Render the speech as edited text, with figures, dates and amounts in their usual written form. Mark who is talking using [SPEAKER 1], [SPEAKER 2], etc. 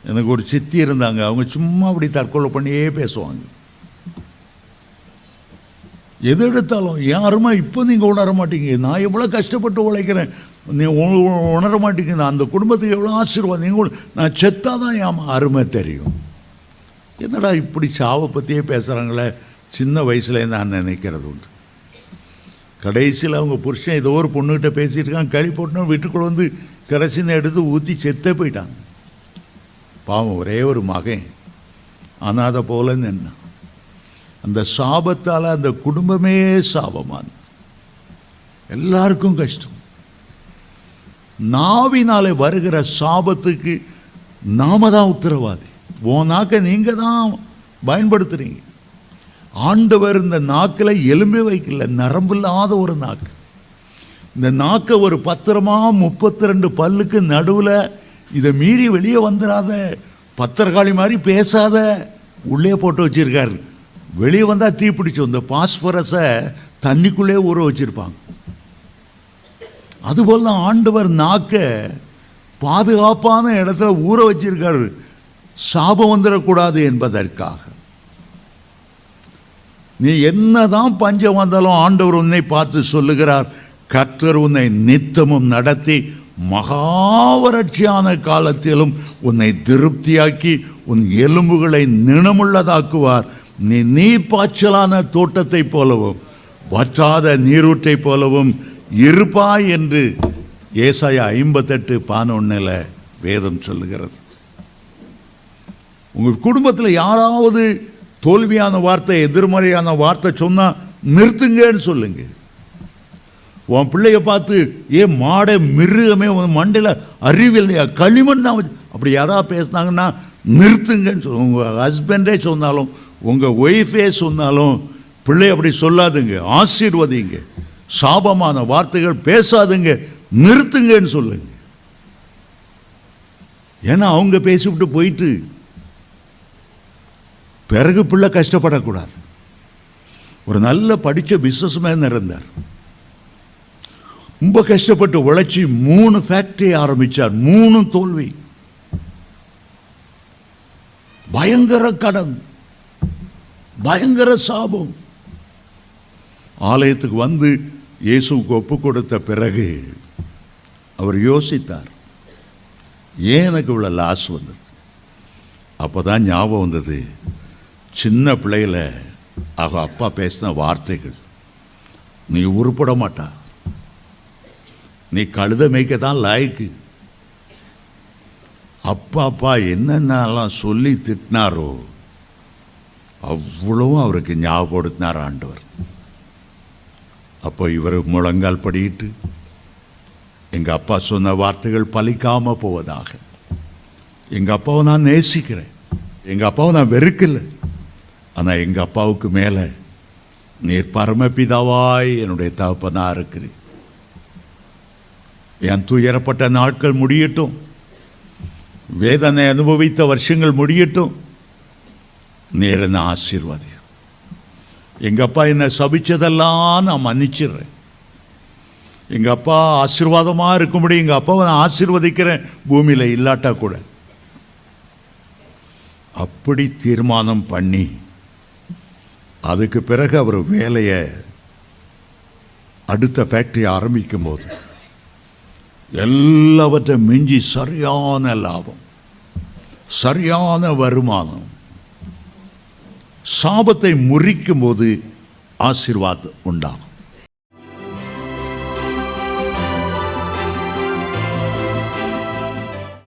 [SPEAKER 1] எனக்கு ஒரு சித்தி இருந்தாங்க, அவங்க சும்மா அப்படி தற்கொலை பண்ணியே பேசுவாங்க. எது எடுத்தாலும் யாருமா இப்போ நீங்கள் உணர மாட்டீங்க, நான் எவ்வளோ கஷ்டப்பட்டு உழைக்கிறேன், நீ உணர மாட்டீங்க, நான் அந்த குடும்பத்துக்கு எவ்வளோ ஆசீர்வாதம், நீங்கள் நான் செத்தாதான் என் அருமை தெரியும். என்னடா இப்படி சாவை பற்றியே பேசுகிறாங்களே, சின்ன வயசுலேருந்து நான் நினைக்கிறது உண்டு. கடைசியில் அவங்க புருஷன் ஏதோ ஒரு பொண்ணுகிட்ட பேசிகிட்டு இருக்காங்க, கழி போட்டுன்னு வீட்டுக்குள்ள வந்து கடைசின்னு எடுத்து ஊற்றி செத்தே போயிட்டாங்க. பாவம், ஒரே ஒரு மகன் அனாதை போலன்னு என்ன. அந்த சாபத்தால் அந்த குடும்பமே சாபமானது, எல்லாருக்கும் கஷ்டம். நாவினாலே வருகிற சாபத்துக்கு நாம தான் உத்தரவாதி. உன் நாக்கை நீங்க தான் பயன்படுத்துறீங்க. ஆண்டவர் இந்த நாக்கில் எலும்பே வைக்கல, நரம்பு இல்லாத ஒரு நாக்கு. இந்த நாக்கை ஒரு பத்திரமா 32 பல்லுக்கு நடுவில் இதை மீறி வெளியே வந்துடாத, பத்திரகாளி மாதிரி பேசாத உள்ளே போட்டு வச்சிருக்காரு. வெளியே வந்தால் தீப்பிடிச்சோம். இந்த பாஸ்பரஸை தண்ணிக்குள்ளே ஊற வச்சிருப்பாங்க. அதுபோல் தான் ஆண்டவர் நாக்க பாதுகாப்பான இடத்துல ஊற வச்சிருக்காரு, சாபம் வந்துடக்கூடாது என்பதற்காக. நீ என்னதான் பஞ்சம் வந்தாலும் ஆண்டவர் உன்னை பார்த்து சொல்லுகிறார், கர்த்தர் உன்னை நித்தமும் நடத்தி மகாவறட்சியான காலத்திலும் உன்னை திருப்தியாக்கி உன் எலும்புகளை நிணமுள்ளதாக்குவார். நீ நீர்ப்பாய்ச்சலான தோட்டத்தை போலவும் வற்றாத நீரூற்றை போலவும் இருப்பாய் என்று ஏசாயா 58:11 வேதம் சொல்லுகிறது. உங்கள் குடும்பத்தில் யாராவது தோல்வியான வார்த்தை, எதிர்மறையான வார்த்தை சொன்னா நிறுத்துங்கன்னு சொல்லுங்க. உன் பிள்ளைய பார்த்து, மாடை மிருகமே, உன் மண்டையில் அறிவில்லையா, களிமண் தான் அப்படி யாராவது பேசினாங்கன்னா நிறுத்துங்கன்னு சொல்லுங்க. உங்கள் ஹஸ்பண்டே சொன்னாலும் உங்கள் ஒய்ஃபே சொன்னாலும் பிள்ளை அப்படி சொல்லாதுங்க, ஆசீர்வதிங்க. சாபமான வார்த்தைகள் பேசாதுங்க, நிறுத்துங்கன்னு சொல்லுங்க. ஏன்னா அவங்க பேசிவிட்டு போயிட்டு பிறகு பிள்ளை கஷ்டப்படக்கூடாது. ஒரு நல்ல படித்த பிஸ்னஸ் மேன் இருந்தார். ரொம்ப கஷ்டப்பட்டு உழைச்சி 3 ஃபேக்டரி ஆரம்பித்தார். 3 தோல்வி, பயங்கர கடன், பயங்கர சாபம். ஆலயத்துக்கு வந்து இயேசுவுக்கு ஒப்பு கொடுத்த பிறகு அவர் யோசித்தார், ஏன் எனக்கு இவ்வளோ லாஸ் வந்தது. அப்போ தான் ஞாபகம் வந்தது, சின்ன பிள்ளையில் அப்பா பேசின வார்த்தைகள். நீ உருப்பட மாட்டா, நீ கழுத மேய்க்க தான் லாய்க்கு. அப்பா என்னென்னலாம் சொல்லி திட்டினாரோ அவ்வளவும் அவருக்கு ஞாபகப்படுத்தினார் ஆண்டவர். அப்போ இவர் முழங்கால் படியிட்டு, எங்கள் அப்பா சொன்ன வார்த்தைகள் பலிக்காமல் போவதாக. எங்கள் அப்பாவை நான் நேசிக்கிறேன், எங்கள் அப்பாவை நான் வெறுக்கலை, ஆனால் எங்கள் அப்பாவுக்கு மேலே நீர் பரமபிதாவாய் என்னுடைய தகப்பனா இருக்கிறேன். என் துயரப்பட்ட நாட்கள் முடியட்டும், வேதனை அனுபவித்த வருஷங்கள் முடியட்டும், நீர் என்ன ஆசீர்வாதம். எங்கள் அப்பா என்னை சபிச்சதெல்லாம் நான் மன்னிச்சிடுறேன். எங்கள் அப்பா ஆசீர்வாதமாக இருக்கும்படி எங்கள் அப்பாவை நான் ஆசீர்வதிக்கிறேன், பூமியில் இல்லாட்டா கூட. அப்படி தீர்மானம் பண்ணி அதுக்கு பிறகு அவர் வேலையை அடுத்த ஃபேக்டரி ஆரம்பிக்கும் போது எல்லாவற்றை மிஞ்சி சரியான லாபம், சரியான வருமானம். சாபத்தை முறிக்கும் போது ஆசீர்வாதம் உண்டாகும்.